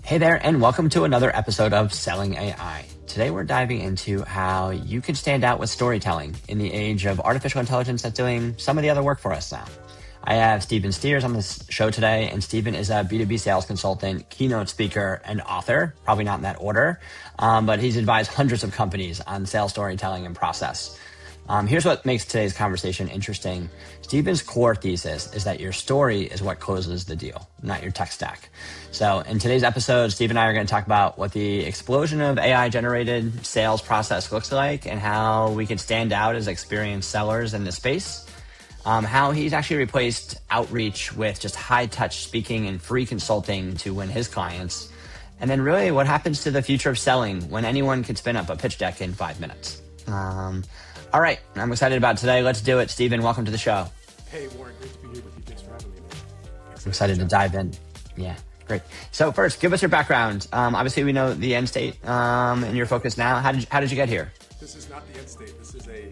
Hey there, and welcome to another episode of Selling AI. Today we're diving into how you can stand out with storytelling in the age of artificial intelligence that's doing some of the other work for us now. I have Stephen Steers on this show today, and Stephen is a B2B sales consultant, keynote speaker, and author, probably not in that order, but he's advised hundreds of companies on sales storytelling and process. Here's what makes today's conversation interesting. Stephen's core thesis is that your story is what closes the deal, not your tech stack. So in today's episode, Steve and I are going to talk about what the explosion of AI-generated sales process looks like and how we can stand out as experienced sellers in this space. How he's actually replaced outreach with just high-touch speaking and free consulting to win his clients. And then really what happens to the future of selling when anyone can spin up a pitch deck in 5 minutes. All right, I'm excited about today. Let's do it. Stephen, welcome to the show. Hey, Warren, great to be here with you. Thanks for having me, man. I'm excited to dive in. Yeah, great. So first, give us your background. Obviously, we know the end state and your focus now. How did you get here? This is not the end state. This is a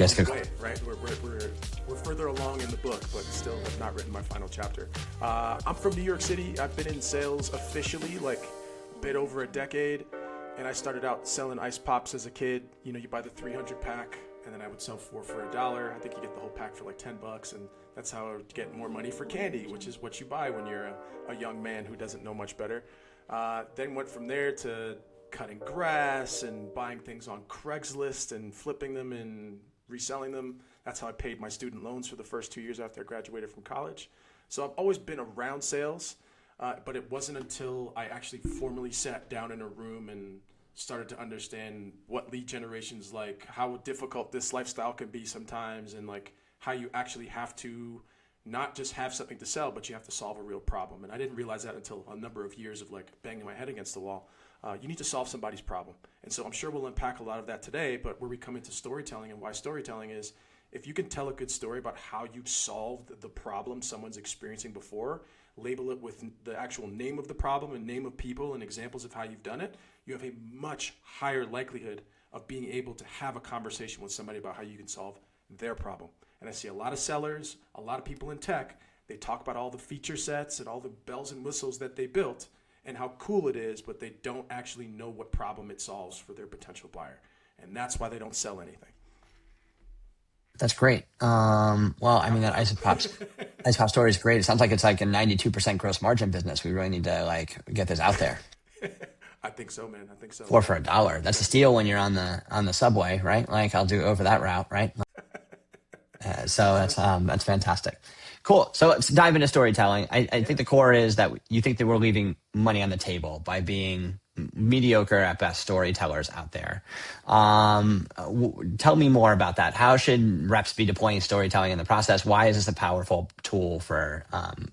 state way, right? We're further along in the book, but still have not written my final chapter. I'm from New York City. I've been in sales officially like a bit over a decade, and I started out selling ice pops as a kid. You know, you buy the 300 pack. And then I would sell 4 for $1. I think you get the whole pack for like $10, and that's how I would get more money for candy, which is what you buy when you're a young man who doesn't know much better. Then went from there to cutting grass and buying things on Craigslist and flipping them and reselling them. That's how I paid my student loans for the first 2 years after I graduated from college. So I've always been around sales, but it wasn't until I actually formally sat down in a room and started to understand what lead generation is like, how difficult this lifestyle can be sometimes, and like how you actually have to not just have something to sell, but you have to solve a real problem. And I didn't realize that until a number of years of like banging my head against the wall. You need to solve somebody's problem. And so I'm sure we'll unpack a lot of that today, but where we come into storytelling and why storytelling is, if you can tell a good story about how you've solved the problem someone's experiencing before, label it with the actual name of the problem and name of people and examples of how you've done it, you have a much higher likelihood of being able to have a conversation with somebody about how you can solve their problem. And I see a lot of sellers, a lot of people in tech, they talk about all the feature sets and all the bells and whistles that they built and how cool it is, but they don't actually know what problem it solves for their potential buyer. And that's why they don't sell anything. That's great. Well, I mean, that ice pop story is great. It sounds like it's like a 92% gross margin business. We really need to like get this out there. I think so, man. I think so. 4 for $1. That's a steal when you're on the subway, right? Like I'll do over that route, right? So that's fantastic. Cool. So let's dive into storytelling. I think the core is that you think that we're leaving money on the table by being mediocre at best storytellers out there. Tell me more about that. How should reps be deploying storytelling in the process? Why is this a powerful tool for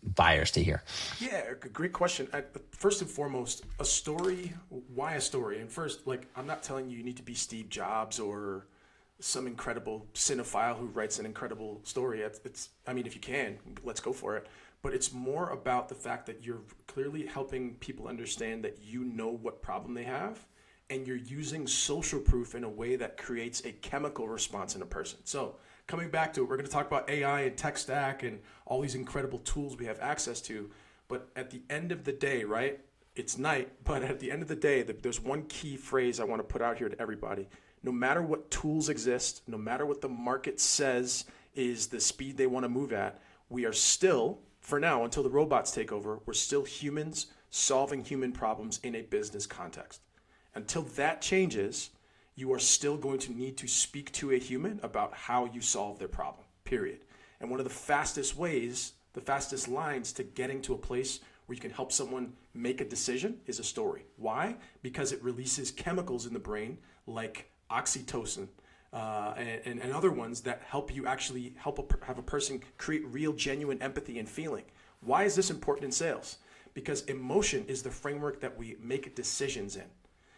buyers to hear? Yeah, great question. First and foremost, a story. Why a story? And first, like, I'm not telling you need to be Steve Jobs or some incredible cinephile who writes an incredible story. I mean, if you can, let's go for it. But it's more about the fact that you're clearly helping people understand that you know what problem they have, and you're using social proof in a way that creates a chemical response in a person. So coming back to it, we're going to talk about AI and tech stack and all these incredible tools we have access to. But at the end of the day, right, it's night, but at the end of the day, there's one key phrase I want to put out here to everybody. No matter what tools exist, no matter what the market says is the speed they want to move at, we are still, for now, until the robots take over, we're still humans solving human problems in a business context. Until that changes, you are still going to need to speak to a human about how you solve their problem, period. And one of the fastest ways, the fastest lines to getting to a place where you can help someone make a decision is a story. Why? Because it releases chemicals in the brain like oxytocin and other ones that help you actually have a person create real, genuine empathy and feeling. Why is this important in sales? Because emotion is the framework that we make decisions in.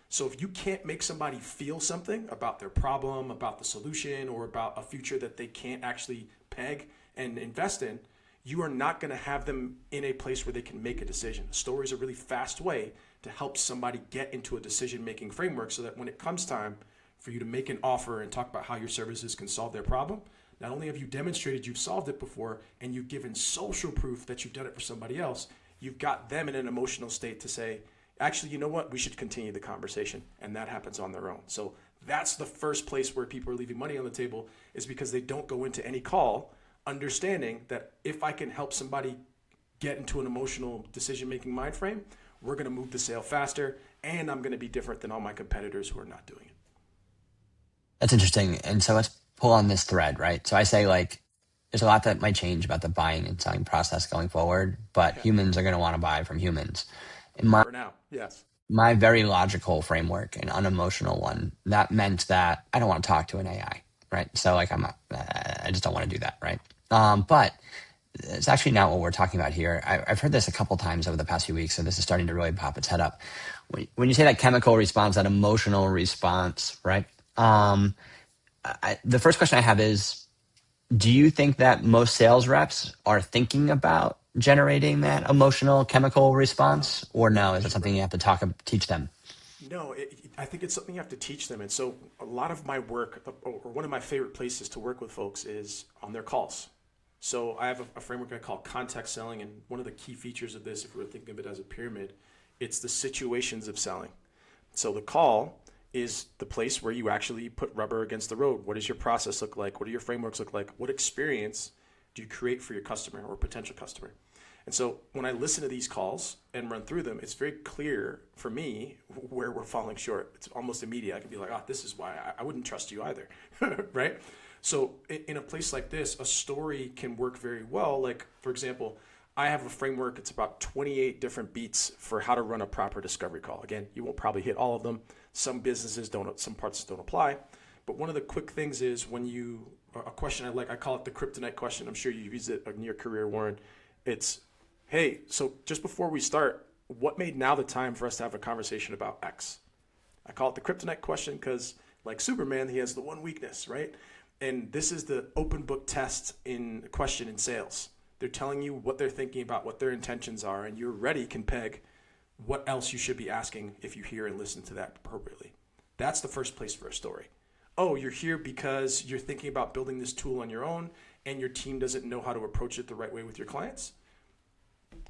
So if you can't make somebody feel something about their problem, about the solution, or about a future that they can't actually peg and invest in, you are not going to have them in a place where they can make a decision. A story is a really fast way to help somebody get into a decision-making framework so that when it comes time for you to make an offer and talk about how your services can solve their problem, not only have you demonstrated you've solved it before and you've given social proof that you've done it for somebody else, you've got them in an emotional state to say, Actually, you know what? We should continue the conversation. And that happens on their own. So that's the first place where people are leaving money on the table, is because they don't go into any call understanding that if I can help somebody get into an emotional decision-making mind frame, we're going to move the sale faster, and I'm going to be different than all my competitors who are not doing it. That's interesting. And so let's pull on this thread, right? So I say like, there's a lot that might change about the buying and selling process going forward, but Yeah. humans are going to want to buy from humans. In my For now, yes. my very logical framework and unemotional one, that meant that I don't want to talk to an AI, right? So like I just don't want to do that, right? But it's actually not what we're talking about here. I've heard this a couple times over the past few weeks, so this is starting to really pop its head up. When you say that chemical response, that emotional response, right? The first question I have is, do you think that most sales reps are thinking about generating that emotional chemical response, or no? Is that something you have to teach them? No, I think it's something you have to teach them. And so a lot of my work, or one of my favorite places to work with folks, is on their calls. So I have a framework I call context selling. And one of the key features of this, if we're thinking of it as a pyramid, it's the situations of selling. So the call is the place where you actually put rubber against the road. What does your process look like? What do your frameworks look like? What experience do you create for your customer or potential customer? And so when I listen to these calls and run through them, it's very clear for me where we're falling short. It's almost immediate. I can be like, oh, this is why I wouldn't trust you either, right? So in a place like this, a story can work very well. Like, for example, I have a framework. It's about 28 different beats for how to run a proper discovery call. Again, you won't probably hit all of them. Some businesses don't, some parts don't apply. But one of the quick things is a question I like, I call it the kryptonite question. I'm sure you've used it in your career, Warren. It's, hey, so just before we start, what made now the time for us to have a conversation about X? I call it the kryptonite question because, like Superman, he has the one weakness, right? And this is the open book test in question in sales. They're telling you what they're thinking about, what their intentions are, and you're ready can peg what else you should be asking if you hear and listen to that appropriately. That's the first place for a story. Oh, you're here because you're thinking about building this tool on your own and your team doesn't know how to approach it the right way with your clients?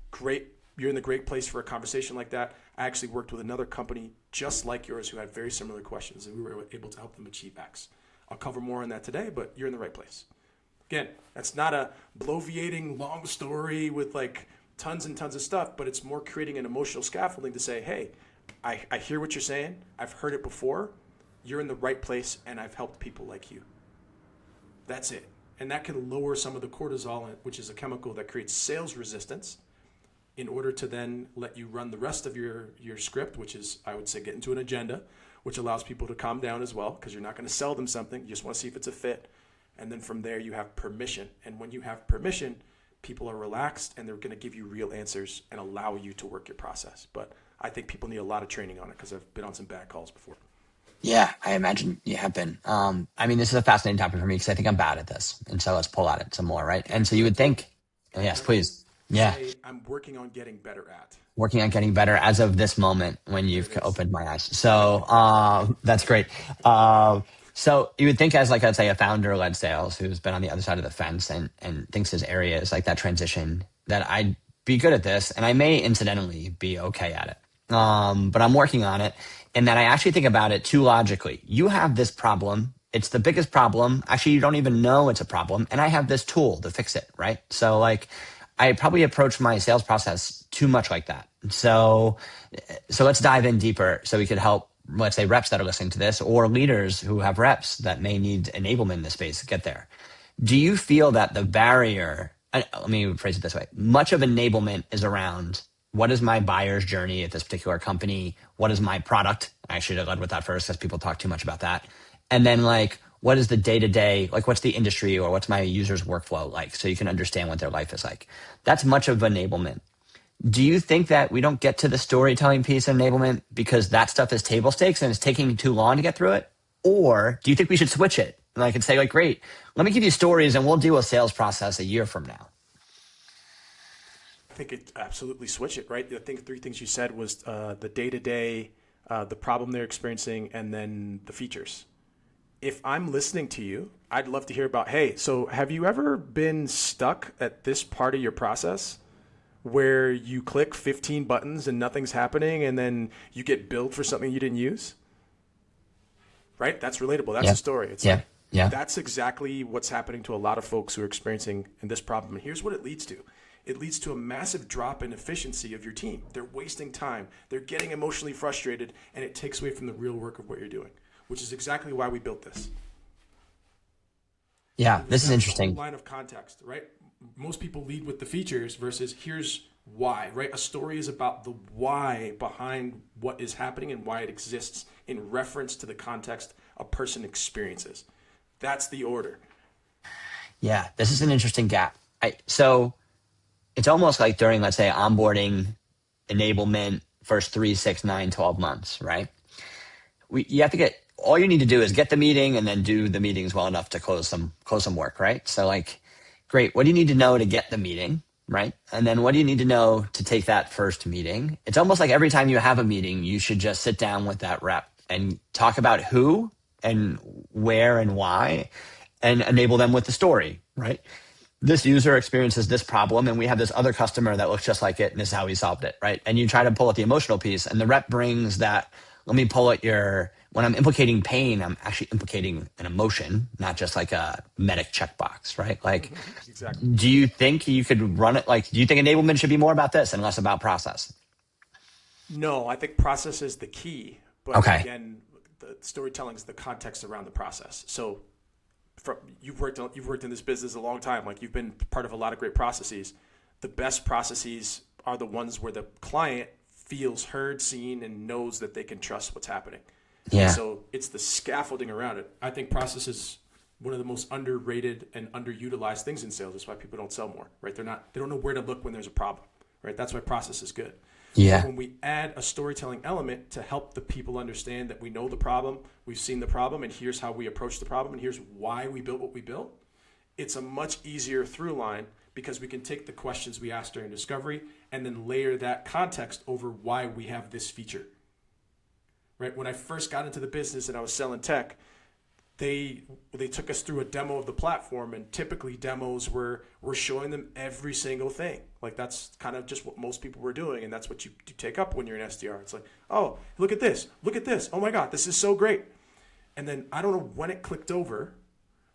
Great. You're in the great place for a conversation like that. I actually worked with another company just like yours who had very similar questions, and we were able to help them achieve X. I'll cover more on that today, but you're in the right place. Again, that's not a bloviating long story with like tons and tons of stuff, but it's more creating an emotional scaffolding to say, hey, I hear what you're saying. I've heard it before. You're in the right place, and I've helped people like you. That's it. And that can lower some of the cortisol, which is a chemical that creates sales resistance, in order to then let you run the rest of your script, which is, I would say, get into an agenda, which allows people to calm down as well, because you're not going to sell them something. You just want to see if it's a fit. And then from there, you have permission. And when you have permission, people are relaxed, and they're going to give you real answers and allow you to work your process. But I think people need a lot of training on it, because I've been on some bad calls before. Yeah, I imagine you have been. I mean, this is a fascinating topic for me because I think I'm bad at this, and so let's pull at it some more, right? And so you would think, yes, Let me please, yeah, say I'm working on getting better at. working on getting better as of this moment when There you've it is. opened my eyes. So that's great. So you would think, as like, let's say, a founder-led sales who's been on the other side of the fence and thinks his area is like that transition, that I'd be good at this, and I may incidentally be okay at it. But I'm working on it, and that I actually think about it too logically. You have this problem. It's the biggest problem. Actually, you don't even know it's a problem, and I have this tool to fix it, right? So like, I probably approach my sales process too much like that. So let's dive in deeper so we could help, let's say, reps that are listening to this, or leaders who have reps that may need enablement in this space get there. Do you feel that the barrier, let me phrase it this way, much of enablement is around what is my buyer's journey at this particular company? What is my product? I should have led with that first because people talk too much about that. And then like, what is the day-to-day, like what's the industry or what's my user's workflow like, so you can understand what their life is like. That's much of enablement. Do you think that we don't get to the storytelling piece of enablement because that stuff is table stakes and it's taking too long to get through it? Or do you think we should switch it? And I could say like, great, let me give you stories and we'll do a sales process a year from now. I think it absolutely switch it, right? I think three things you said was the day-to-day, the problem they're experiencing, and then the features. If I'm listening to you, I'd love to hear about, hey, so have you ever been stuck at this part of your process where you click 15 buttons and nothing's happening and then you get billed for something you didn't use? Right? That's relatable. That's Yeah. a story. It's Yeah. like, Yeah. that's exactly what's happening to a lot of folks who are experiencing this problem. And here's what it leads to. It leads to a massive drop in efficiency of your team. They're wasting time. They're getting emotionally frustrated, and it takes away from the real work of what you're doing, which is exactly why we built this. Yeah. This is That's the interesting. whole line of context, right? Most people lead with the features versus here's why, right? A story is about the why behind what is happening and why it exists in reference to the context a person experiences. That's the order. Yeah. This is an interesting gap. So it's almost like during, let's say, onboarding, enablement, first 3, 6, 9, 12 months, right? You have to get, all you need to do is get the meeting and then do the meetings well enough to close some work, right? So like, great. What do you need to know to get the meeting, right? And then what do you need to know to take that first meeting? It's almost like every time you have a meeting, you should just sit down with that rep and talk about who and where and why and enable them with the story, right? This user experiences this problem and we have this other customer that looks just like it and this is how we solved it, right? And you try to pull at the emotional piece and the rep brings that, let me pull at when I'm implicating pain, I'm actually implicating an emotion, not just like a medic checkbox, right? Like, Exactly. do you think you could run it? Like, do you think enablement should be more about this and less about process? No, I think process is the key. But Okay. again, the storytelling is the context around the process. So you've worked in this business a long time. Like you've been part of a lot of great processes. The best processes are the ones where the client feels heard, seen, and knows that they can trust what's happening. Yeah. And so it's the scaffolding around it. I think process is one of the most underrated and underutilized things in sales. That's why people don't sell more, right? They don't know where to look when there's a problem, right? That's why process is good. Yeah. But when we add a storytelling element to help the people understand that we know the problem, we've seen the problem, and here's how we approach the problem, and here's why we built what we built, it's a much easier through line because we can take the questions we asked during discovery and then layer that context over why we have this feature. Right? When I first got into the business and I was selling tech, they took us through a demo of the platform, and typically demos we're showing them every single thing. Like that's kind of just what most people were doing, and that's what you take up when you're an SDR. It's like, oh, look at this, oh my God, this is so great. And then I don't know when it clicked over.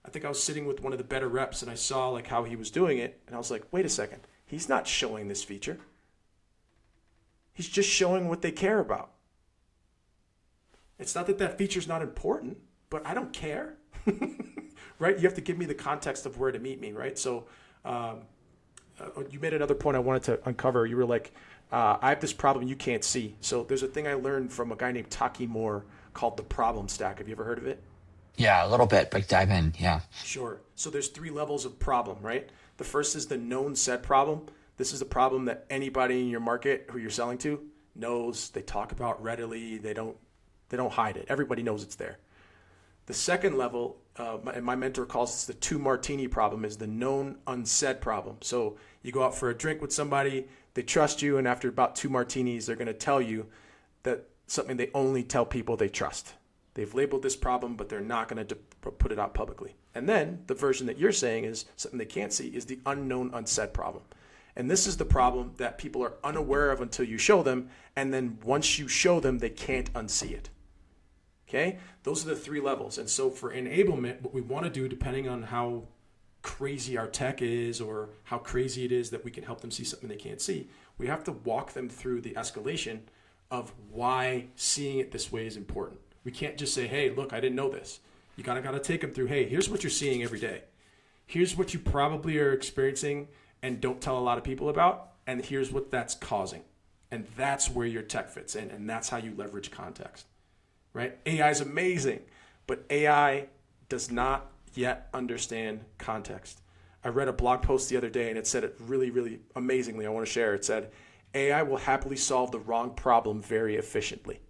I think I was sitting with one of the better reps and I saw like how he was doing it, and I was like, wait a second, he's not showing this feature. He's just showing what they care about. It's not that feature's not important, but I don't care, right? You have to give me the context of where to meet me, right? So you made another point I wanted to uncover. You were like, I have this problem you can't see. So there's a thing I learned from a guy named Taki Moore called the problem stack. Have you ever heard of it? Yeah, a little bit, but dive in. Yeah. Sure. So there's 3 levels of problem, right? The first is the known set problem. This is a problem that anybody in your market who you're selling to knows. They talk about readily. They don't hide it. Everybody knows it's there. The second level, and my mentor calls this the 2 martini problem, is the known unsaid problem. So you go out for a drink with somebody, they trust you, and after about 2 martinis, they're going to tell you that something they only tell people they trust. They've labeled this problem, but they're not going to put it out publicly. And then the version that you're saying is something they can't see is the unknown unsaid problem. And this is the problem that people are unaware of until you show them, and then once you show them, they can't unsee it. Okay? Those are the 3 levels. And so for enablement, what we want to do, depending on how crazy our tech is or how crazy it is that we can help them see something they can't see, we have to walk them through the escalation of why seeing it this way is important. We can't just say, hey, look, I didn't know this. You got to take them through, hey, here's what you're seeing every day. Here's what you probably are experiencing and don't tell a lot of people about, and here's what that's causing. And that's where your tech fits in, and that's how you leverage context. Right? AI is amazing, but AI does not yet understand context. I read a blog post the other day, and it said it really, really amazingly. I want to share. It said, AI will happily solve the wrong problem very efficiently.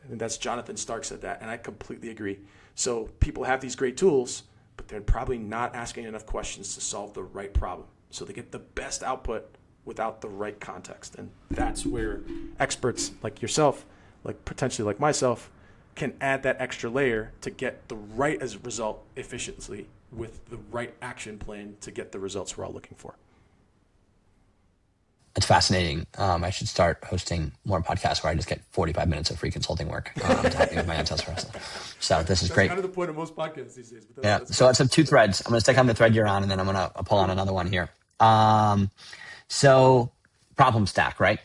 And that's Jonathan Stark said that, and I completely agree. So people have these great tools, but they're probably not asking enough questions to solve the right problem. So they get the best output without the right context. And that's where experts like yourself, like potentially like myself, can add that extra layer to get the right as result efficiently with the right action plan to get the results we're all looking for. It's fascinating. I should start hosting more podcasts where I just get 45 minutes of free consulting work to help me with my own sales process. So this is That's great. kind of the point of most podcasts these days. But Yeah. that's So great. it's two threads. I'm going to stick on the thread you're on, and then I'm going to pull on another one here. Um, so problem stack, right?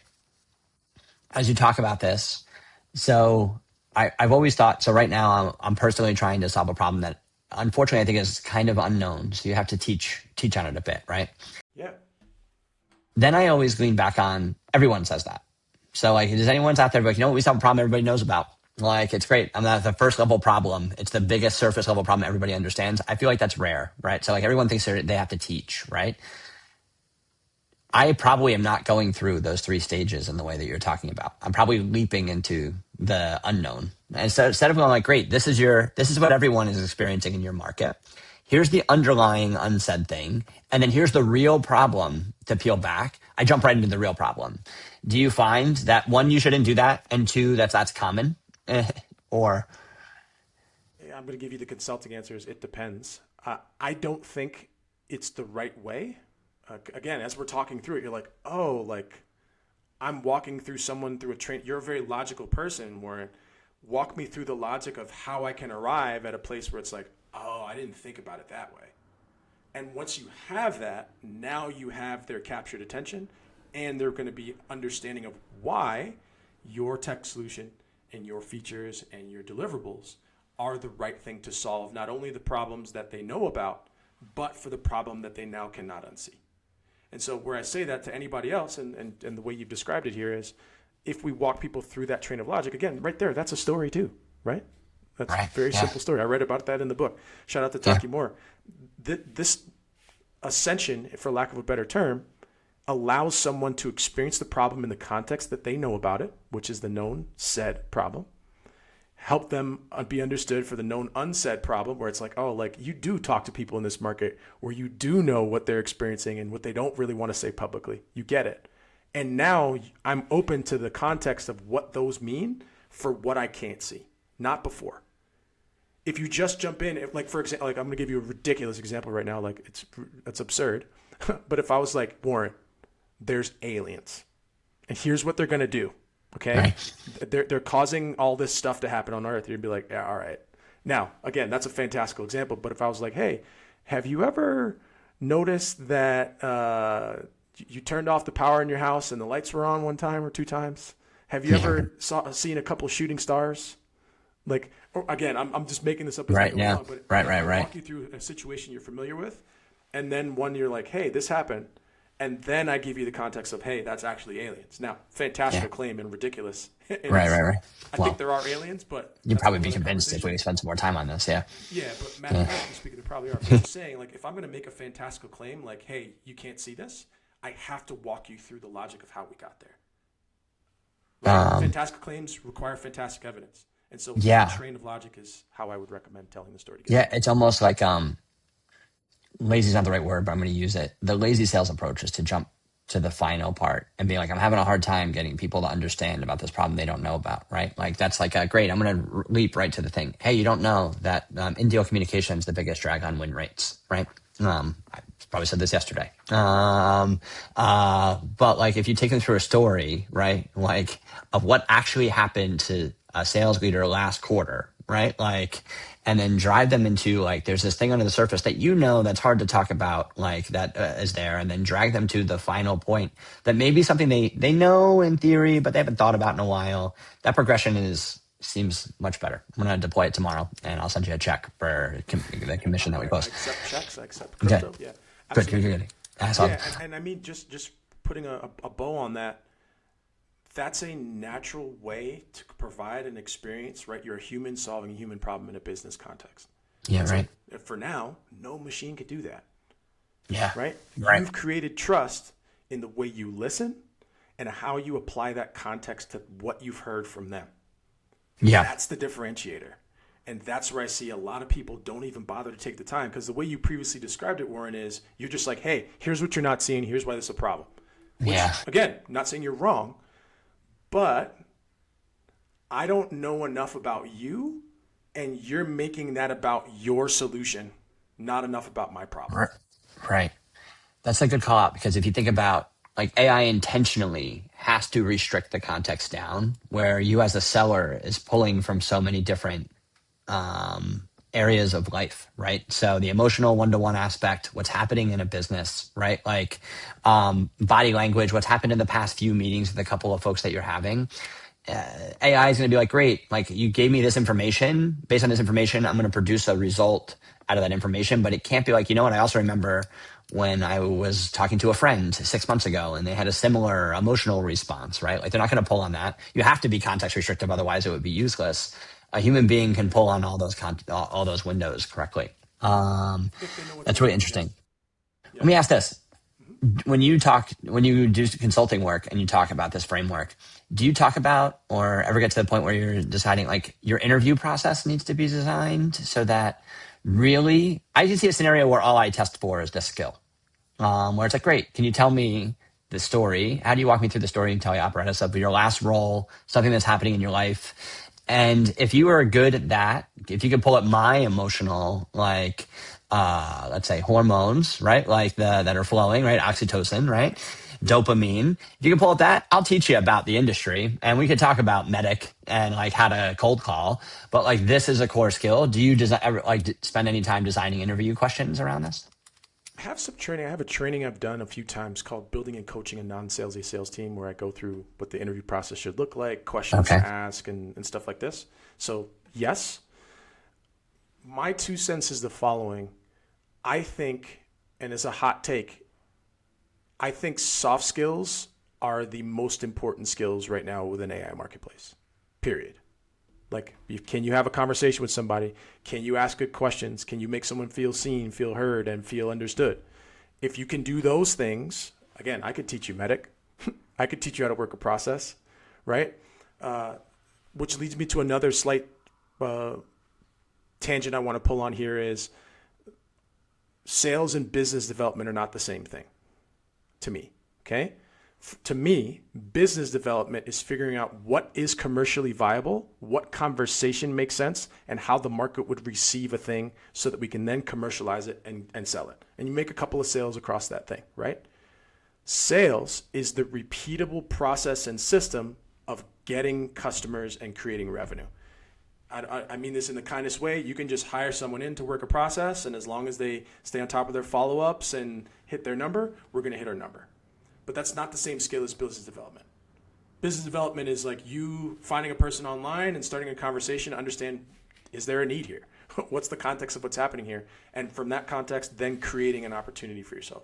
As you talk about this, so I've always thought, so right now I'm personally trying to solve a problem that unfortunately I think is kind of unknown. So you have to teach on it a bit, right? Yeah. Then I always lean back on everyone says that. So like, does anyone's out there like, we solve a problem everybody knows about? Like, it's great. I'm not the first level problem. It's the biggest surface level problem everybody understands. I feel like that's rare, right? So like everyone thinks they have to teach, right? I probably am not going through those three stages in the way that you're talking about. I'm probably leaping into the unknown. And so instead of going like, great, this is what everyone is experiencing in your market. Here's the underlying unsaid thing. And then here's the real problem to peel back. I jump right into the real problem. Do you find that one, you shouldn't do that? And two, that's common? Or, Yeah, I'm going to give you the consulting answers. It depends. I don't think it's the right way. Again, as we're talking through it, you're like, oh, like I'm walking through someone through a train. You're a very logical person, Warren. Walk me through the logic of how I can arrive at a place where it's like, oh, I didn't think about it that way. And once you have that, now you have their captured attention and they're going to be understanding of why your tech solution and your features and your deliverables are the right thing to solve not only the problems that they know about, but for the problem that they now cannot unsee. And so where I say that to anybody else, and the way you've described it here is, if we walk people through that train of logic, again, right there, that's a story too, right? That's a right? very Yeah. simple story. I read about that in the book. Shout out to Yeah. Taki Moore. This ascension, for lack of a better term, allows someone to experience the problem in the context that they know about it, which is the known said problem. Help them be understood for the known unsaid problem, where it's like, oh, like you do talk to people in this market where you do know what they're experiencing and what they don't really want to say publicly. You get it. And now I'm open to the context of what those mean for what I can't see, not before. If you just jump in, like for example, like I'm going to give you a ridiculous example right now, like it's absurd. But if I was like, Warren, there's aliens, and here's what they're going to do. Okay, Right. they're causing all this stuff to happen on Earth. You'd be like, yeah, all right. Now, again, that's a fantastical example. But if I was like, hey, have you ever noticed that you turned off the power in your house and the lights were on one time or two times? Have you ever seen a couple shooting stars? Like, again, I'm just making this up as I Right. go Yeah. along. But Right. I Right. Right. walk you through a situation you're familiar with, and then one you're like, hey, this happened. And then I give you the context of, hey, that's actually aliens. Now, fantastical Yeah. claim and ridiculous. And Right. Right. Right. I think Well, there are aliens, but you'd that's a probably whole be other convinced if conversation. we spend some more time on this. Yeah. Yeah, but Yeah. mathematically speaking, there probably are. But I'm just saying, like, if I'm going to make a fantastical claim, like, hey, you can't see this, I have to walk you through the logic of how we got there. Right? Um, Fantastical claims require fantastic evidence. And so that yeah. train of logic is how I would recommend telling the story to get Yeah. there. It's almost like lazy is not the right word, but I'm going to use it. The lazy sales approach is to jump to the final part and be like, I'm having a hard time getting people to understand about this problem they don't know about, right? Like that's like, great. I'm going to leap right to the thing. Hey, you don't know that in deal communication is the biggest drag on win rates, right? I probably said this yesterday. But like if you take them through a story, right? Like of what actually happened to a sales leader last quarter, right? Like, and then drive them into like, there's this thing under the surface that that's hard to talk about, like that is there, and then drag them to the final point that may be something they know in theory, but they haven't thought about in a while. That progression seems much better. I'm going to deploy it tomorrow, and I'll send you a check for the commission that we I post. accept checks. I accept Okay, crypto. Yeah, good, good, absolutely. good. That's all. Yeah, and I mean, just putting a bow on that, that's a natural way to provide an experience, right? You're a human solving a human problem in a business context. Yeah, And so right. for now, no machine could do that, Yeah, right? right. You've created trust in the way you listen and how you apply that context to what you've heard from them. Yeah, That's the differentiator. And that's where I see a lot of people don't even bother to take the time, because the way you previously described it, Warren, is you're just like, hey, here's what you're not seeing. Here's why this is a problem. Which, yeah, again, not saying you're wrong, but I don't know enough about you, and you're making that about your solution, not enough about my problem. right. Right. That's a good call out because if you think about like AI intentionally has to restrict the context down, where you as a seller is pulling from so many different areas of life, right? So the emotional one-to-one aspect, what's happening in a business, right? Like body language, what's happened in the past few meetings with a couple of folks that you're having. AI is going to be like, great, like you gave me this information. Based on this information, I'm going to produce a result out of that information. But it can't be like, you know what? I also remember when I was talking to a friend 6 months ago and they had a similar emotional response, right? Like they're not going to pull on that. You have to be context restrictive, otherwise it would be useless. A human being can pull on all those all those windows correctly. If they know what they're That's really doing, yes. interesting. Let Yeah. me ask this: when you do consulting work and you talk about this framework, do you talk about or ever get to the point where you're deciding like your interview process needs to be designed so that really, I can see a scenario where all I test for is the skill, where it's like, great, can you tell me the story? How do you walk me through the story and tell me apparatus of your last role, something that's happening in your life? And if you are good at that, if you can pull up my emotional, like, let's say hormones, right? Like that are flowing, right? Oxytocin, right? Dopamine. If you can pull up that, I'll teach you about the industry and we could talk about medic and like how to cold call. But like this is a core skill. Do you ever like spend any time designing interview questions around this? I have some training. I have a training I've done a few times called Building and Coaching a Non-Salesy Sales Team, where I go through what the interview process should look like, questions to Okay. ask, and stuff like this. So, yes, my 2 cents is the following. I think, and it's a hot take, I think soft skills are the most important skills right now within AI marketplace, period. Like, can you have a conversation with somebody? Can you ask good questions? Can you make someone feel seen, feel heard, and feel understood? If you can do those things, again, I could teach you medic. I could teach you how to work a process, right? Which leads me to another slight tangent I want to pull on here is sales and business development are not the same thing to me, okay? To me, business development is figuring out what is commercially viable, what conversation makes sense, and how the market would receive a thing so that we can then commercialize it and sell it. And you make a couple of sales across that thing, right? Sales is the repeatable process and system of getting customers and creating revenue. I mean this in the kindest way. You can just hire someone in to work a process, and as long as they stay on top of their follow-ups and hit their number, we're going to hit our number. But that's not the same skill as business development. Business development is like you finding a person online and starting a conversation to understand, is there a need here? What's the context of what's happening here? And from that context, then creating an opportunity for yourself.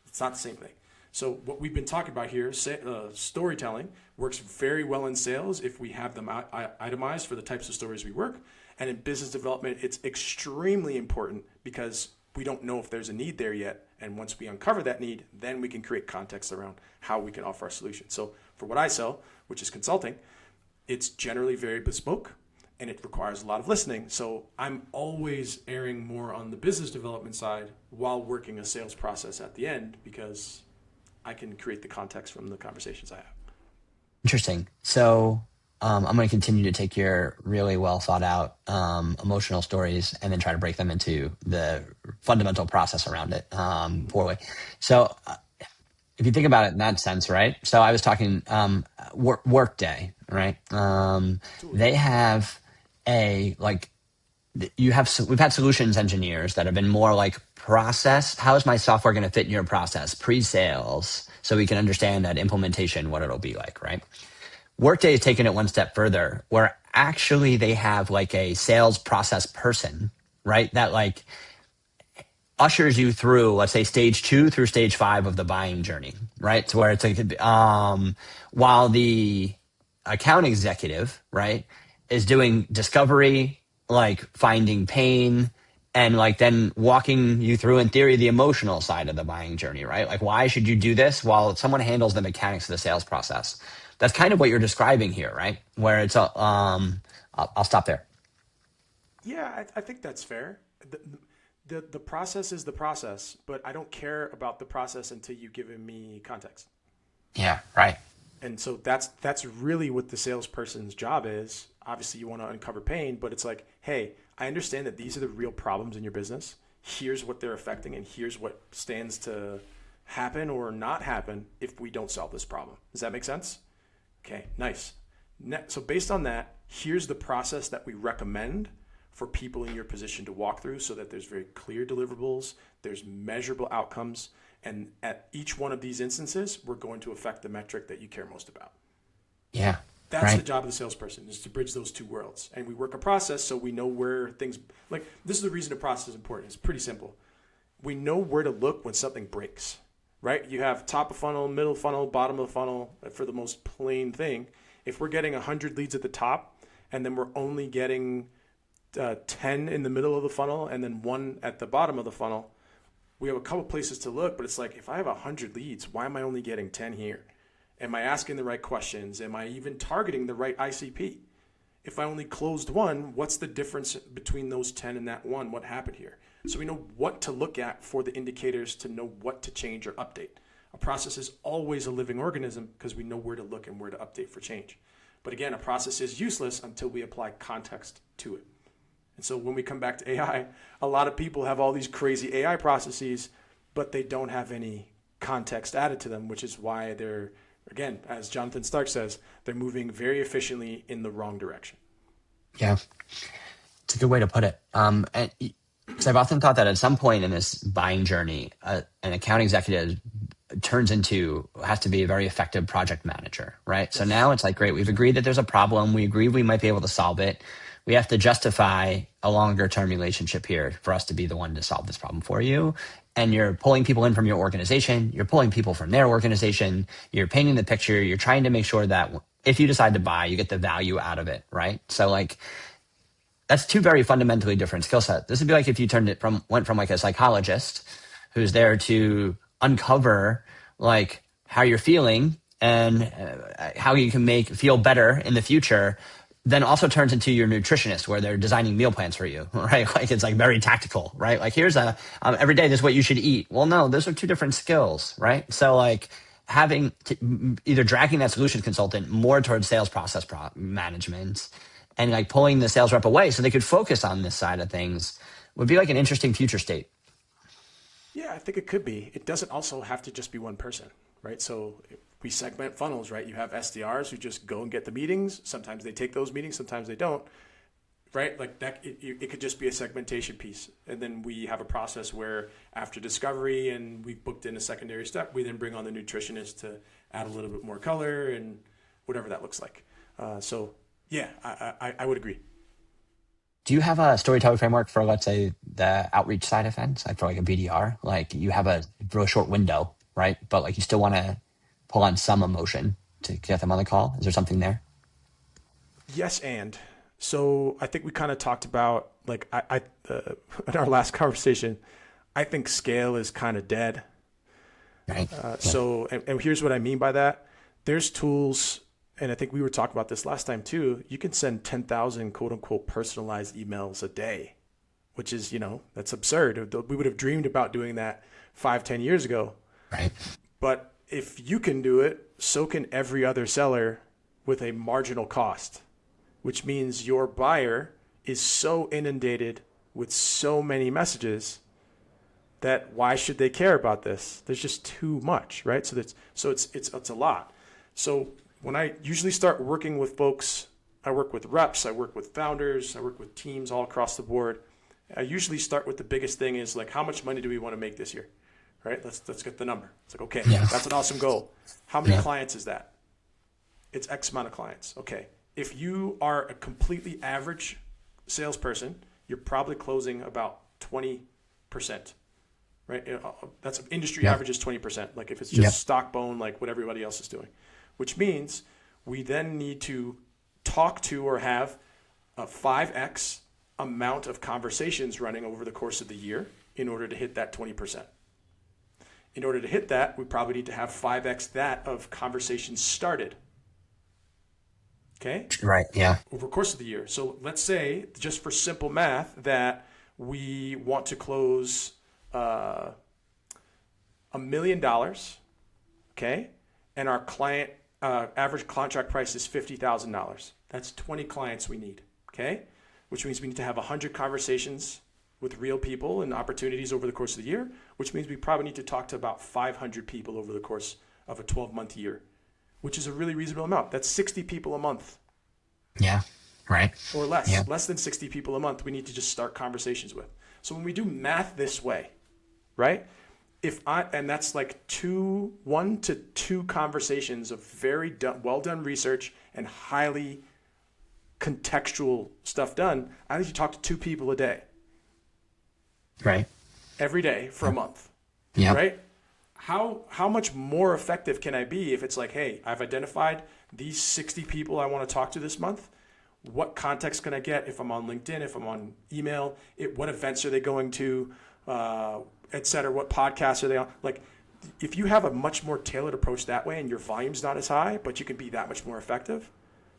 It's not the same thing. So what we've been talking about here, storytelling, works very well in sales if we have them itemized for the types of stories we work. And in business development, it's extremely important because we don't know if there's a need there yet. And once we uncover that need, then we can create context around how we can offer our solution. So for what I sell, which is consulting, it's generally very bespoke and it requires a lot of listening. So I'm always erring more on the business development side while working a sales process at the end because I can create the context from the conversations I have. Interesting. So I'm going to continue to take your really well thought out emotional stories and then try to break them into the fundamental process around it poorly. So if you think about it in that sense, right? So I was talking Workday, right? They have a like we've had solutions engineers that have been more like process. How is my software going to fit in your process? Pre-sales, so we can understand that implementation, what it'll be like, right? Workday has taken it one step further, where actually they have like a sales process person, right? That like ushers you through, let's say, stage 2 through stage 5 of the buying journey, right? So where it's like, while the account executive, right, is doing discovery, like finding pain, and like then walking you through, in theory, the emotional side of the buying journey, right? Like, why should you do this while someone handles the mechanics of the sales process? That's kind of what you're describing here, right? Where it's I'll stop there. Yeah, I think that's fair. The process is the process, but I don't care about the process until you've given me context. Yeah, right. And so that's really what the salesperson's job is. Obviously, you want to uncover pain, but it's like, hey, I understand that these are the real problems in your business. Here's what they're affecting, and here's what stands to happen or not happen if we don't solve this problem. Does that make sense? Okay, nice. So based on that, here's the process that we recommend for people in your position to walk through so that there's very clear deliverables, there's measurable outcomes, and at each one of these instances, we're going to affect the metric that you care most about. Yeah. That's the job of the salesperson, is to bridge those two worlds. And we work a process so we know where things, like, this is the reason a process is important. It's pretty simple. We know where to look when something breaks, right? You have top of funnel, middle funnel, bottom of the funnel for the most plain thing. If we're getting 100 leads at the top and then we're only getting 10 in the middle of the funnel and then 1 at the bottom of the funnel, we have a couple places to look, but it's like, if I have 100 leads, why am I only getting 10 here? Am I asking the right questions? Am I even targeting the right ICP? If I only closed 1, what's the difference between those 10 and that 1? What happened here? So we know what to look at for the indicators to know what to change or update. A process is always a living organism because we know where to look and where to update for change. But again, a process is useless until we apply context to it. And so when we come back to AI, a lot of people have all these crazy AI processes, but they don't have any context added to them, which is why they're, again, as Jonathan Stark says, they're moving very efficiently in the wrong direction. Yeah. It's a good way to put it. Because I've often thought that at some point in this buying journey, an account executive has to be a very effective project manager, right? Yes. So now it's like, great, we've agreed that there's a problem. We agree we might be able to solve it. We have to justify a longer term relationship here for us to be the one to solve this problem for you. And you're pulling people in from your organization. You're pulling people from their organization. You're painting the picture. You're trying to make sure that if you decide to buy, you get the value out of it, right? So like, that's two very fundamentally different skill sets. This would be like if you went from like a psychologist who's there to uncover like how you're feeling and how you can feel better in the future, then also turns into your nutritionist where they're designing meal plans for you, right? Like it's like very tactical, right? Like here's every day this is what you should eat. Well, no, those are two different skills, right? So like having either dragging that solution consultant more towards sales process management and like pulling the sales rep away so they could focus on this side of things would be like an interesting future state. Yeah, I think it could be. It doesn't also have to just be one person, right? So we segment funnels, right? You have SDRs who just go and get the meetings. Sometimes they take those meetings, sometimes they don't, right? Like that, it could just be a segmentation piece. And then we have a process where after discovery and we've booked in a secondary step, we then bring on the nutritionist to add a little bit more color and whatever that looks like. So yeah, I would agree. Do you have a storytelling framework for, let's say, the outreach side of things, like for like a BDR? Like you have a real short window, right? But like you still want to pull on some emotion to get them on the call. Is there something there? Yes, and so I think we kind of talked about like in our last conversation. I think scale is kind of dead. Right. So and here's what I mean by that. There's tools. And I think we were talking about this last time too. You can send 10,000 quote unquote personalized emails a day, which is, that's absurd. We would have dreamed about doing that 5-10 years ago. Right. But if you can do it, so can every other seller with a marginal cost, which means your buyer is so inundated with so many messages that why should they care about this? There's just too much, right? So it's a lot. So when I usually start working with folks, I work with reps, I work with founders, I work with teams all across the board. I usually start with the biggest thing is like, how much money do we want to make this year? Right? Let's get the number. It's like, okay, That's an awesome goal. How many clients is that? It's X amount of clients. Okay. If you are a completely average salesperson, you're probably closing about 20%, right? That's industry average is 20%. Like if it's just stock bone, like what everybody else is doing. Which means we then need to talk to or have a 5x amount of conversations running over the course of the year in order to hit that 20%. In order to hit that, we probably need to have 5x that of conversations started. Okay? Right, yeah. Over the course of the year. So let's say, just for simple math, that we want to close $1 million, okay? And our client average contract price is $50,000. That's 20 clients we need, okay? Which means we need to have 100 conversations with real people and opportunities over the course of the year, which means we probably need to talk to about 500 people over the course of a 12-month year, which is a really reasonable amount. That's 60 people a month. Yeah. Right. Or less, Yeah. less than 60 people a month we need to just start conversations with. So when we do math this way, right? And that's like 1 to 2 conversations of very well done research and highly contextual stuff done. I need to talk to 2 people a day, Right. every day for a month, Yeah. right? How much more effective can I be if it's like, hey, I've identified these 60 people I want to talk to this month. What context can I get if I'm on LinkedIn, if I'm on email, what events are they going to, et cetera, what podcasts are they on? Like, if you have a much more tailored approach that way and your volume's not as high, but you can be that much more effective,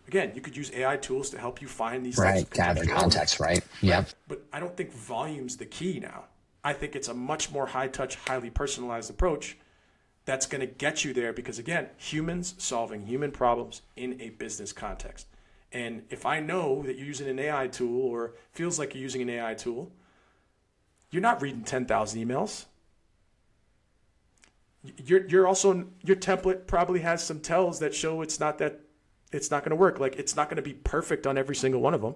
again, you could use AI tools to help you find these types Right. of Gather contextual context. elements. Right. Yeah. But I don't think volume's the key now. I think it's a much more high-touch, highly personalized approach that's going to get you there because, again, humans solving human problems in a business context. And if I know that you're using an AI tool or feels like you're using an AI tool, you're not reading 10,000 emails. You're also, your template probably has some tells that show it's not going to work. Like, it's not going to be perfect on every single one of them.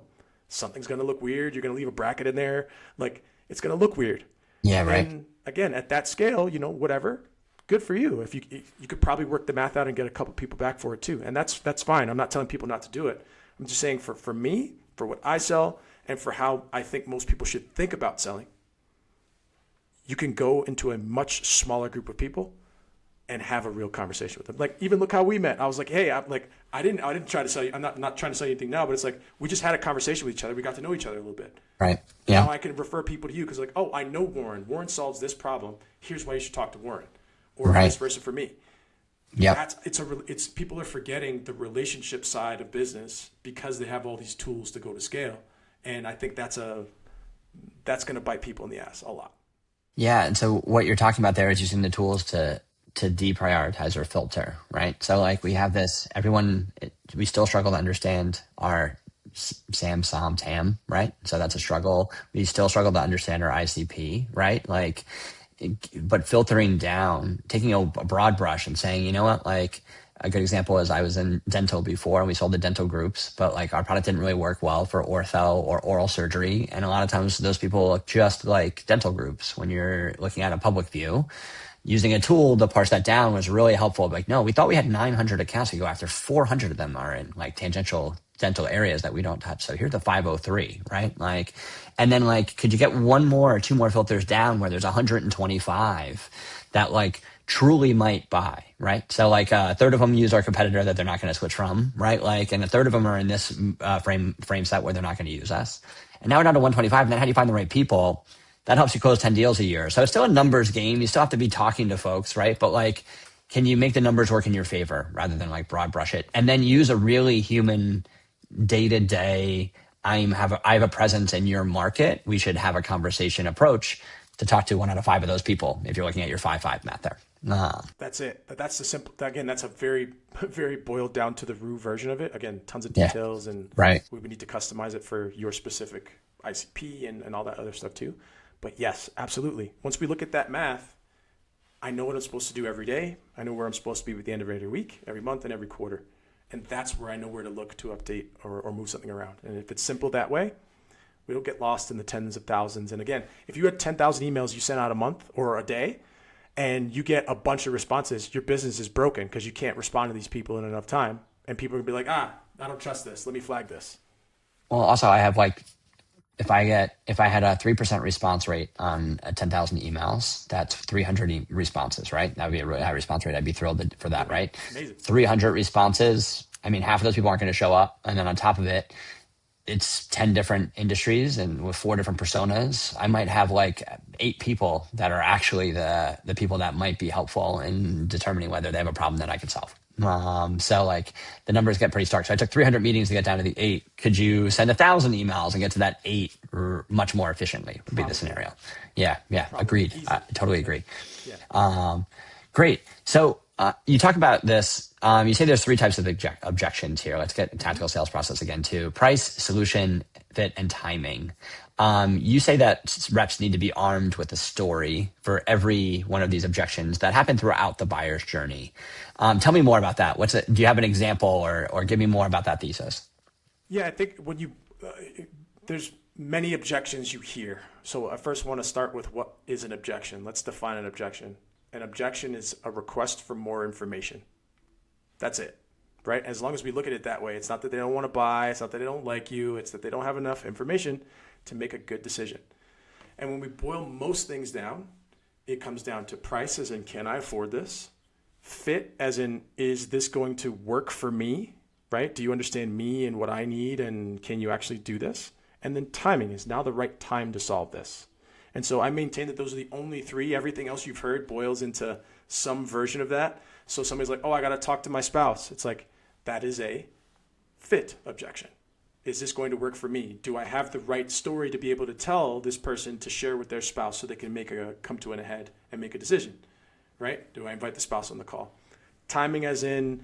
Something's going to look weird. You're going to leave a bracket in there. Like, it's going to look weird. Yeah. Right. And again, at that scale, whatever, good for you. If you could probably work the math out and get a couple people back for it too. And that's fine. I'm not telling people not to do it. I'm just saying for me, for what I sell, and for how I think most people should think about selling, you can go into a much smaller group of people and have a real conversation with them. Like, even look how we met. I was like, hey, I didn't try to sell you. I'm not trying to sell you anything now, but it's like we just had a conversation with each other. We got to know each other a little bit. Right. Yeah. Now I can refer people to you because, like, oh, I know Warren. Warren solves this problem. Here's why you should talk to Warren, or Right. vice versa for me. Yeah. It's people are forgetting the relationship side of business because they have all these tools to go to scale, and I think that's going to bite people in the ass a lot. Yeah. And so what you're talking about there is using the tools to deprioritize or filter, right? So like we have this, we still struggle to understand our SAM, SOM, TAM, right? So that's a struggle. We still struggle to understand our ICP, right? Like, but filtering down, taking a broad brush and saying, you know what, like a good example is I was in dental before and we sold the dental groups, but like our product didn't really work well for ortho or oral surgery. And a lot of times those people look just like dental groups when you're looking at a public view. Using a tool to parse that down was really helpful. Like, no, we thought we had 900 accounts we go after. 400 of them are in like tangential dental areas that we don't touch. So here's the 503, right? Like, and then like, could you get 1 more or 2 more filters down where there's 125 that like truly might buy, right? So like a third of them use our competitor that they're not going to switch from, right? Like, and a third of them are in this frame set where they're not going to use us. And now we're down to 125. And then how do you find the right people? That helps you close 10 deals a year. So it's still a numbers game. You still have to be talking to folks, right? But like, can you make the numbers work in your favor rather than like broad brush it? And then use a really human day-to-day, I have a presence in your market. We should have a conversation approach to talk to 1 out of 5 of those people if you're looking at your 5-5 math there. That's it. That's the simple, again, that's a very, very boiled down to the root version of it. Again, tons of Yeah. details and Right. we would need to customize it for your specific ICP and all that other stuff too. But yes, absolutely. Once we look at that math, I know what I'm supposed to do every day. I know where I'm supposed to be at the end of every week, every month, and every quarter. And that's where I know where to look to update or move something around. And if it's simple that way, we don't get lost in the tens of thousands. And again, if you had 10,000 emails you sent out a month or a day, and you get a bunch of responses, your business is broken because you can't respond to these people in enough time. And people are gonna be like, I don't trust this. Let me flag this. Well, also I have like, if I had a 3% response rate on 10,000 emails, that's 300 responses, right? That would be a really high response rate. I'd be thrilled for that, right? Amazing. 300 responses. I mean, half of those people aren't going to show up. And then on top of it, it's 10 different industries and with 4 different personas. I might have like 8 people that are actually the people that might be helpful in determining whether they have a problem that I can solve. So like the numbers get pretty stark. So I took 300 meetings to get down to the 8. Could you send 1,000 emails and get to that 8 much more efficiently would be the scenario. Yeah. Agreed. I totally agree. Yeah. Great. So you talk about this. You say there's 3 types of objections here. Let's get tactical sales process again too. Price, solution, fit, and timing. You say that reps need to be armed with a story for every one of these objections that happen throughout the buyer's journey. Tell me more about that. Do you have an example or give me more about that thesis? Yeah, I think when there's many objections you hear. So I first want to start with what is an objection. Let's define an objection. An objection is a request for more information. That's it, right? As long as we look at it that way, it's not that they don't want to buy, it's not that they don't like you, it's that they don't have enough information to make a good decision. And when we boil most things down, it comes down to price, as in, can I afford this? Fit, as in, is this going to work for me, right? Do you understand me and what I need, and can you actually do this? And then timing, is now the right time to solve this? And so I maintain that those are the only three. Everything else you've heard boils into some version of that. So somebody's like, oh, I got to talk to my spouse. It's like, that is a fit objection. Is this going to work for me? Do I have the right story to be able to tell this person to share with their spouse so they can come to an head and make a decision, right? Do I invite the spouse on the call? Timing, as in,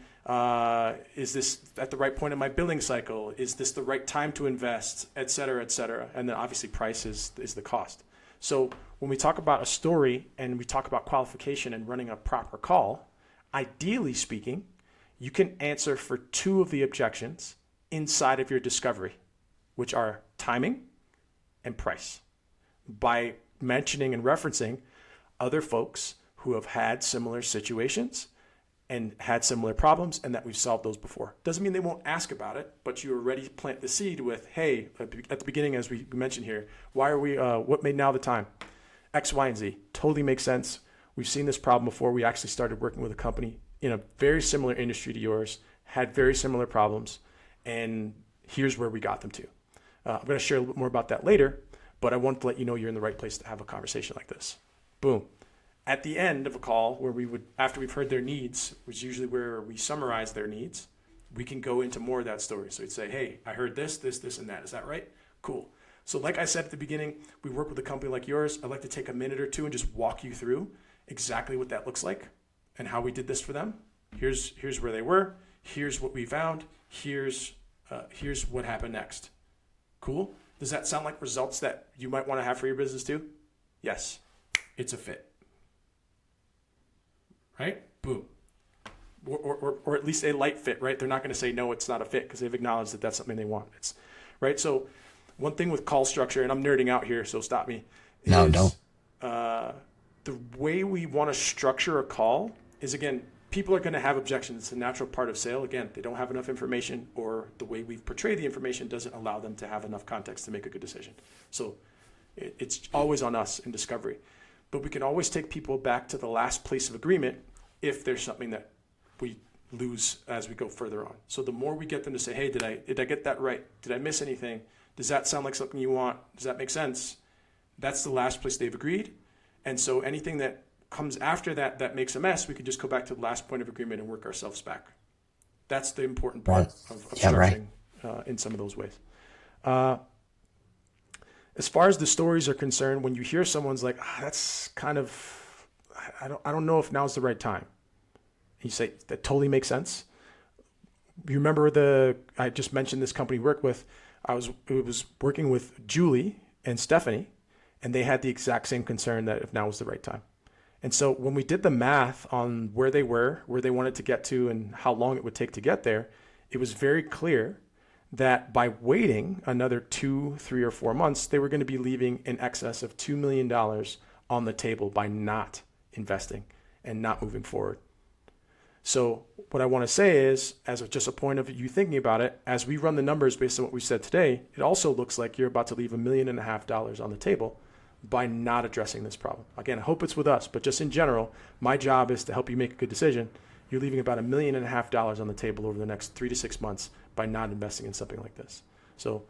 is this at the right point in my billing cycle? Is this the right time to invest, et cetera, et cetera? And then obviously price is the cost. So when we talk about a story and we talk about qualification and running a proper call, ideally speaking, you can answer for two of the objections inside of your discovery, which are timing and price, by mentioning and referencing other folks who have had similar situations and had similar problems and that we've solved those before. Doesn't mean they won't ask about it, but you already plant the seed with, hey, at the beginning, as we mentioned here, what made now the time? X, Y, and Z. Totally makes sense. We've seen this problem before. We actually started working with a company in a very similar industry to yours, had very similar problems, and here's where we got them to. I'm going to share a little bit more about that later, but I want to let you know you're in the right place to have a conversation like this. Boom. At the end of a call, after we've heard their needs, which is usually where we summarize their needs, we can go into more of that story. So you'd say, hey, I heard this, and that. Is that right? Cool. So like I said at the beginning, we work with a company like yours. I'd like to take a minute or two and just walk you through exactly what that looks like and how we did this for them. Here's where they were. Here's what we found. Here's what happened next. Cool. Does that sound like results that you might want to have for your business too? Yes. It's a fit. Right? Boom. Or at least a light fit, right? They're not going to say, no, it's not a fit, because they've acknowledged that that's something they want. Right? So one thing with call structure, and I'm nerding out here, so stop me. No, don't. The way we want to structure a call is, again, people are going to have objections. It's a natural part of sale. Again, they don't have enough information, or the way we portray the information doesn't allow them to have enough context to make a good decision. So it's always on us in discovery. But we can always take people back to the last place of agreement if there's something that we lose as we go further on. So the more we get them to say, hey, did I get that right? Did I miss anything? Does that sound like something you want? Does that make sense? That's the last place they've agreed. And so anything that comes after that makes a mess, we can just go back to the last point of agreement and work ourselves back. That's the important part of structuring in some of those ways. As far as the stories are concerned, when you hear someone's like, that's kind of, I don't know if now's the right time. And you say, that totally makes sense. You remember I just mentioned this company we work with. I was working with Julie and Stephanie, and they had the exact same concern that if now was the right time. And so when we did the math on where they were, where they wanted to get to, and how long it would take to get there, it was very clear that by waiting another 2, 3, or 4 months, they were going to be leaving in excess of $2 million on the table by not investing and not moving forward. So what I want to say is, as just a point of you thinking about it, as we run the numbers based on what we said today, it also looks like you're about to leave $1.5 million on the table by not addressing this problem. Again, I hope it's with us, but just in general, my job is to help you make a good decision. You're leaving about $1.5 million on the table over the next 3 to 6 months by not investing in something like this. So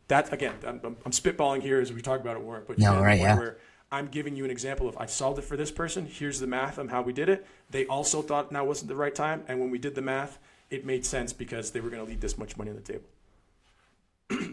that, again, I'm spitballing here as we talk about it, Warren, but where I'm giving you an example of, I solved it for this person. Here's the math on how we did it. They also thought now wasn't the right time. And when we did the math, it made sense because they were going to leave this much money on the table.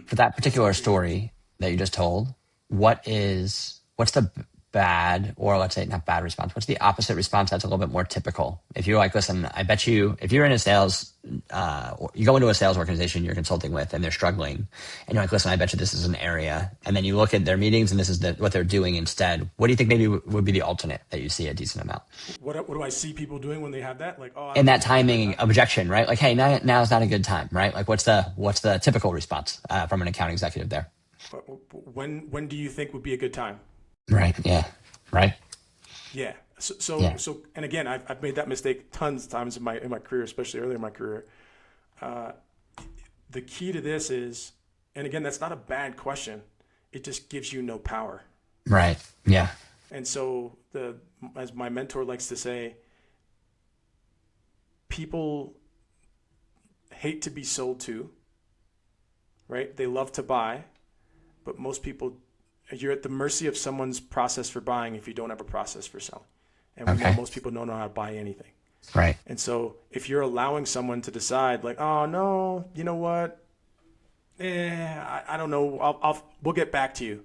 For that particular story that you just told, what's the bad, or let's say not bad response? What's the opposite response that's a little bit more typical? If you're like, listen, I bet you, if you're in a sales, you go into a sales organization you're consulting with and they're struggling, and you're like, listen, I bet you this is an area. And then you look at their meetings and this is what they're doing instead. What do you think maybe would be the alternate that you see a decent amount? What do I see people doing when they have that? Like, oh, I In don't that think it's a great timing time. objection, right? Like, hey, now is not a good time, right? Like, what's the typical response from an account executive there? When do you think would be a good time? Right. Yeah. Right. Yeah. Yeah. And again, I've made that mistake tons of times in my career, especially earlier in my career. The key to this is, and again, that's not a bad question. It just gives you no power. Right. Yeah. And so as my mentor likes to say, people hate to be sold to, right? They love to buy, but most people, you're at the mercy of someone's process for buying if you don't have a process for selling. And we know Okay. most people don't know how to buy anything. Right. And so if you're allowing someone to decide like, oh no, you know what? I don't know. We'll get back to you.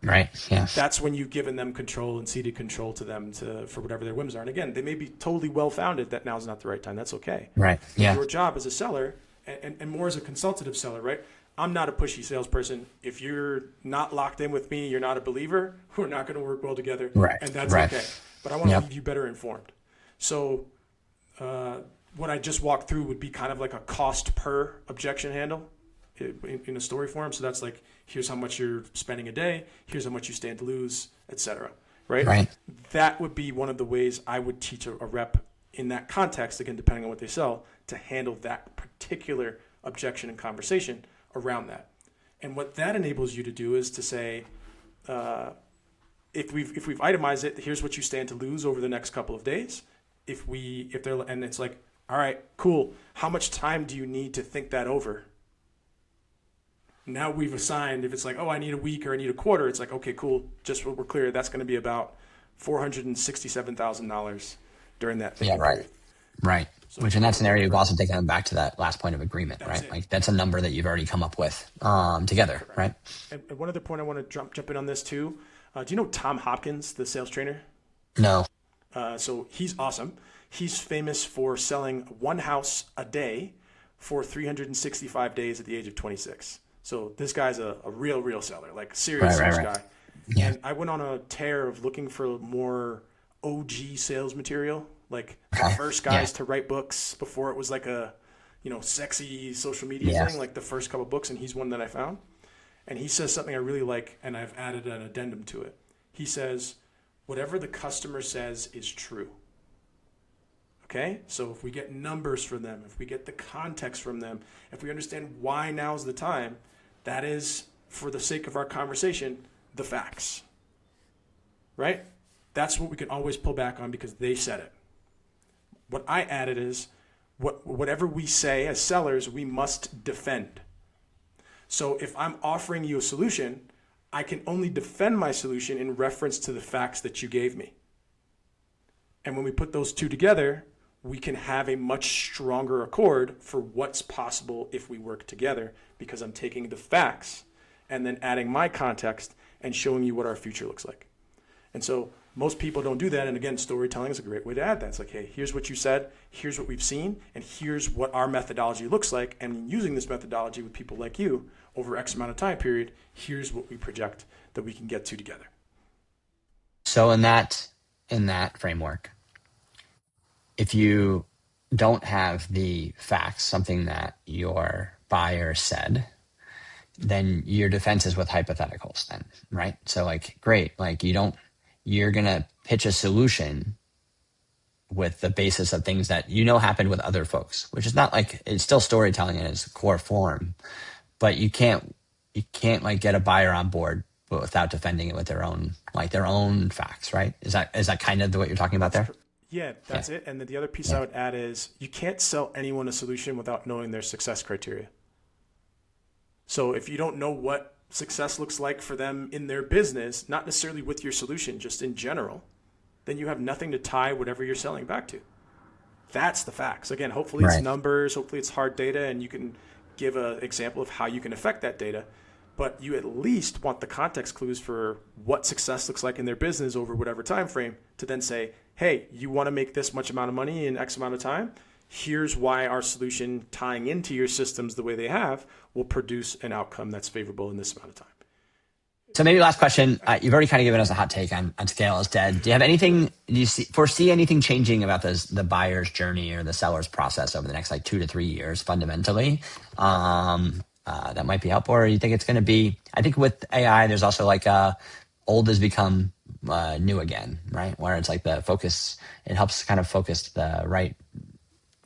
Right. Yeah. That's when you've given them control and ceded control to them for whatever their whims are. And again, they may be totally well founded that now's not the right time. That's okay. Right. But Yeah. your job as a seller and more as a consultative seller, right? I'm not a pushy salesperson. If you're not locked in with me, you're not a believer, we're not going to work well together. Right. And that's Right. okay. But I want to Yep. leave you better informed. So what I just walked through would be kind of like a cost per objection handle in a story form. So that's like, here's how much you're spending a day, here's how much you stand to lose, etc. Right? Right. That would be one of the ways I would teach a rep in that context, again, depending on what they sell, to handle that particular objection and conversation around that. And what that enables you to do is to say, if we've itemized it, here's what you stand to lose over the next couple of days. And it's like, all right, cool. How much time do you need to think that over? Now we've assigned, if it's like, oh, I need a week or I need a quarter, it's like, okay, cool. Just so we're clear, that's going to be about $467,000 during that Yeah. thinking Right. period. Right. So Which in that scenario, you've also taken them back to that last point of agreement, that's right? it. Like that's a number that you've already come up with together, right? And one other point I want to jump in on this too. Do you know Tom Hopkins, the sales trainer? No. So he's awesome. He's famous for selling one house a day for 365 days at the age of 26. So this guy's a real seller, like serious Right. sales Right. Right. guy. Yeah. And I went on a tear of looking for more OG sales material, like the Okay. first Yeah. guys to write books before it was like a, sexy social media Yeah. thing, like the first couple books. And he's one that I found. And he says something I really like, and I've added an addendum to it. He says, whatever the customer says is true. Okay? So if we get numbers from them, if we get the context from them, if we understand why now's the time, that is, for the sake of our conversation, the facts. Right? That's what we can always pull back on because they said it. What I added is, whatever we say as sellers, we must defend. So if I'm offering you a solution, I can only defend my solution in reference to the facts that you gave me. And when we put those two together, we can have a much stronger accord for what's possible if we work together, because I'm taking the facts and then adding my context and showing you what our future looks like. And so most people don't do that. And again, storytelling is a great way to add that. It's like, hey, here's what you said, here's what we've seen, and here's what our methodology looks like. And using this methodology with people like you over X amount of time period, here's what we project that we can get to together. So in that framework, if you don't have the facts, something that your buyer said, then your defense is with hypotheticals then, right? So like, great, like you're going to pitch a solution with the basis of things that happened with other folks, which is not like, it's still storytelling in its core form, but you can't like get a buyer on board but without defending it with their own facts, right? Is that kind of what you're talking about there? Yeah, that's it. And then the other piece I would add is you can't sell anyone a solution without knowing their success criteria. So if you don't know what success looks like for them in their business, not necessarily with your solution, just in general, then you have nothing to tie whatever you're selling back to. That's the facts. Again, hopefully it's numbers, hopefully it's hard data, and you can give an example of how you can affect that data. but you at least want the context clues for what success looks like in their business over whatever time frame to then say, hey, you want to make this much amount of money in X amount of time? Here's why our solution tying into your systems the way they have will produce an outcome that's favorable in this amount of time. So maybe last question. You've already kind of given us a hot take on scale is dead. Do you have anything, foresee anything changing about the buyer's journey or the seller's process over the next like 2 to 3 years fundamentally? That might be helpful, or you think it's going to be, I think with AI, there's also like old has become new again, right? Where it's like the focus, it helps kind of focus the right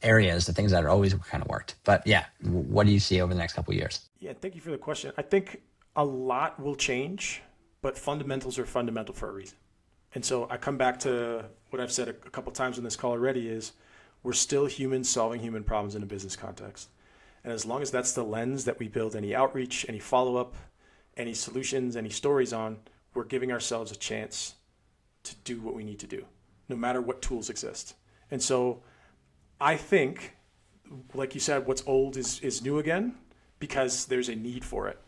areas, the things that are always kind of worked. But yeah, what do you see over the next couple of years? Yeah, thank you for the question. I think a lot will change, but fundamentals are fundamental for a reason. And so I come back to what I've said a couple times on this call already is we're still humans solving human problems in a business context. And as long as that's the lens that we build any outreach, any follow-up, any solutions, any stories on, we're giving ourselves a chance to do what we need to do, no matter what tools exist. And so I think, like you said, what's old is new again because there's a need for it.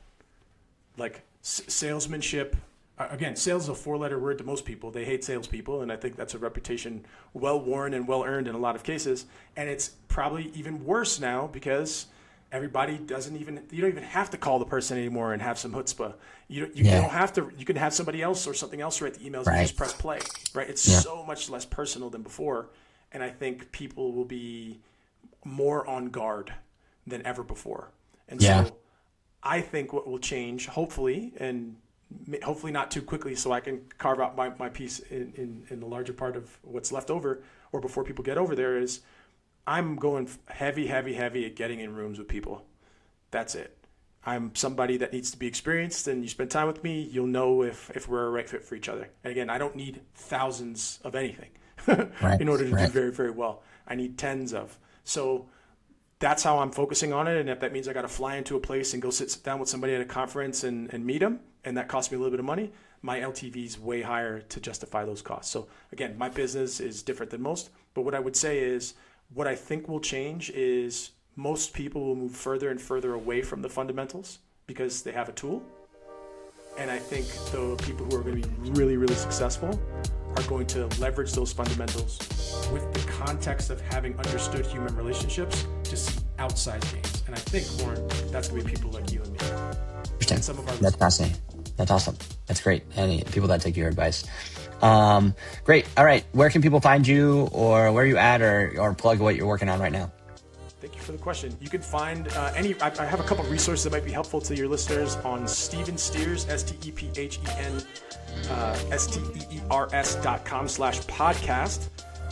Like salesmanship, again, sales is a 4-letter word to most people. They hate salespeople, and I think that's a reputation well-worn and well-earned in a lot of cases. And it's probably even worse now because everybody you don't even have to call the person anymore and have some chutzpah. You don't have to, you can have somebody else or something else write the emails and just press play, right? It's so much less personal than before. And I think people will be more on guard than ever before. And so I think what will change, hopefully, and hopefully not too quickly so I can carve out my piece in the larger part of what's left over or before people get over there, is I'm going heavy at getting in rooms with people. That's it. I'm somebody that needs to be experienced, and you spend time with me, you'll know if we're a right fit for each other. And again, I don't need thousands of anything in order to do very, very well. I need tens of. So that's how I'm focusing on it. And if that means I got to fly into a place and go sit down with somebody at a conference and meet them, and that costs me a little bit of money, my LTV is way higher to justify those costs. So again, my business is different than most. But what I would say is, what I think will change is most people will move further and further away from the fundamentals because they have a tool. And I think the people who are going to be really, really successful are going to leverage those fundamentals with the context of having understood human relationships to see outsized gains. And I think, Warren, that's going to be people like you and me. Interesting. And some of our That's fascinating. That's awesome. That's great. Any people that take your advice. Great. All right. Where can people find you, or where are you at, or plug what you're working on right now? Thank you for the question. You can find I have a couple of resources that might be helpful to your listeners on Stephen Steers, StephenSteers.com/podcast.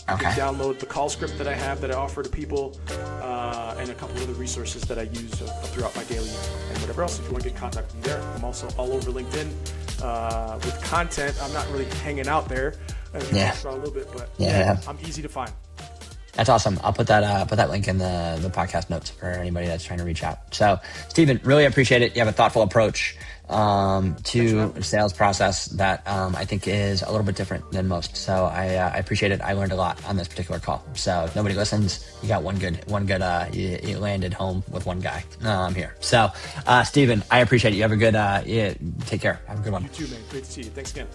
You can download the call script that I have that I offer to people, and a couple of other resources that I use throughout my daily and whatever else. If you want to get in contact with me there, I'm also all over LinkedIn with content. I'm not really hanging out there. We talked about a little bit, but I'm easy to find. That's awesome. I'll put that link in the podcast notes for anybody that's trying to reach out. So, Stephen, really appreciate it. You have a thoughtful approach to the sales process that I think is a little bit different than most. So I appreciate it. I learned a lot on this particular call. So if nobody listens, you got one good, you landed home with one guy here. So, Stephen, I appreciate it. You have a good, take care. Have a good one. You too, man. Great to see you. Thanks again.